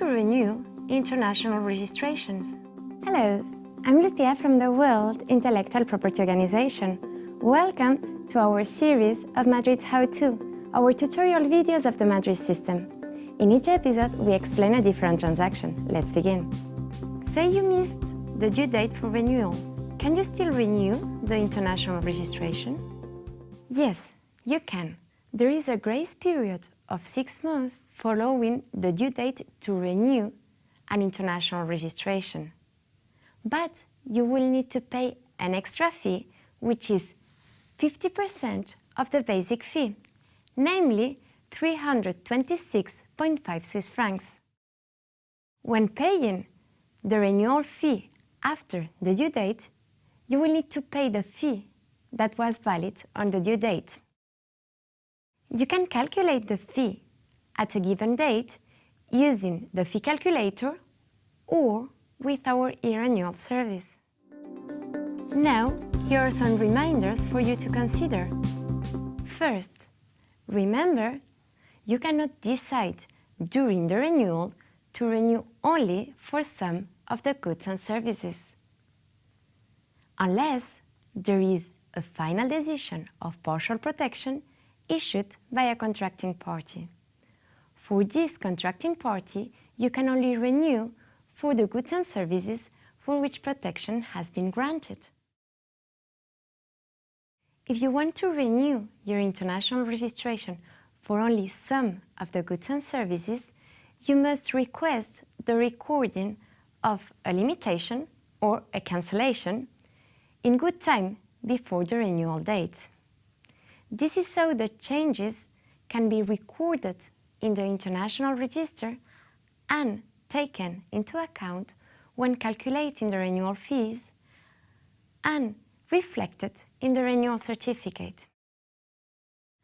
to renew international registrations. Hello, I'm Lucia from the World Intellectual Property Organization. Welcome to our series of Madrid How-To, our tutorial videos of the Madrid System. In each episode, we explain a different transaction. Let's begin. Say you missed the due date for renewal. Can you still renew the international registration? Yes, you can. There is a grace period of 6 months following the due date to renew an international registration. But you will need to pay an extra fee, which is 50% of the basic fee, namely 326.5 Swiss francs. When paying the renewal fee after the due date, you will need to pay the fee that was valid on the due date. You can calculate the fee at a given date using the fee calculator or with our e-renewal service. Now, here are some reminders for you to consider. First, remember, you cannot decide during the renewal to renew only for some of the goods and services, unless there is a final decision of partial protection issued by a contracting party. For this contracting party, you can only renew for the goods and services for which protection has been granted. If you want to renew your international registration for only some of the goods and services, you must request the recording of a limitation or a cancellation in good time before the renewal date. This is so the changes can be recorded in the international register and taken into account when calculating the renewal fees and reflected in the renewal certificate.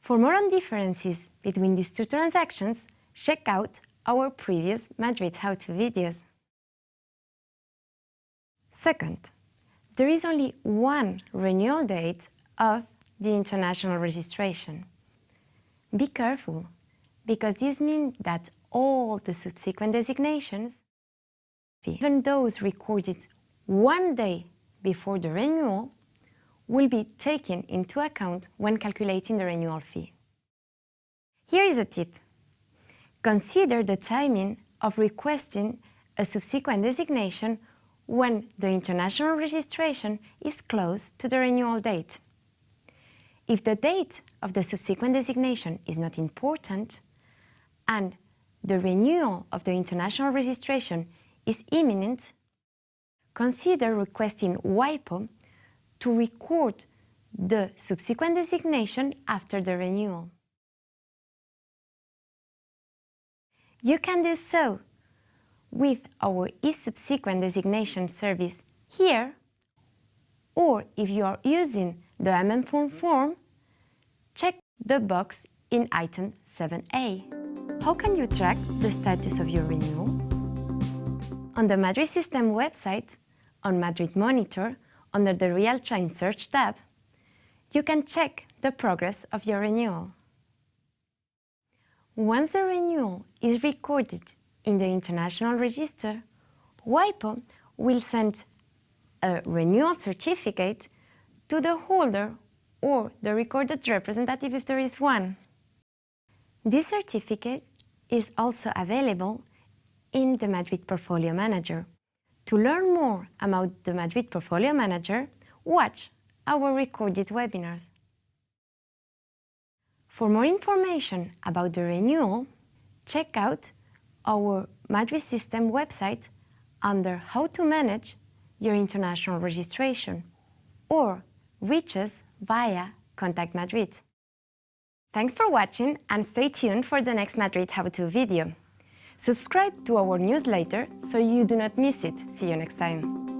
For more on differences between these two transactions, check out our previous Madrid How-To videos. Second, there is only one renewal date of the international registration. Be careful, because this means that all the subsequent designations, even those recorded one day before the renewal, will be taken into account when calculating the renewal fee. Here is a tip. Consider the timing of requesting a subsequent designation when the international registration is close to the renewal date. If the date of the subsequent designation is not important and the renewal of the international registration is imminent, consider requesting WIPO to record the subsequent designation after the renewal. You can do so with our e-subsequent designation service here, or if you are using the MM form, check the box in item 7A. How can you track the status of your renewal? On the Madrid System website, on Madrid Monitor, under the Real-Time Search tab, you can check the progress of your renewal. Once the renewal is recorded in the international register, WIPO will send a renewal certificate to the holder or the recorded representative if there is one. This certificate is also available in the Madrid Portfolio Manager. To learn more about the Madrid Portfolio Manager, watch our recorded webinars. For more information about the renewal, check out our Madrid System website under How to manage your international registration, or reach us via Contact Madrid. Thanks for watching and stay tuned for the next Madrid How-To video. Subscribe to our newsletter so you do not miss it. See you next time.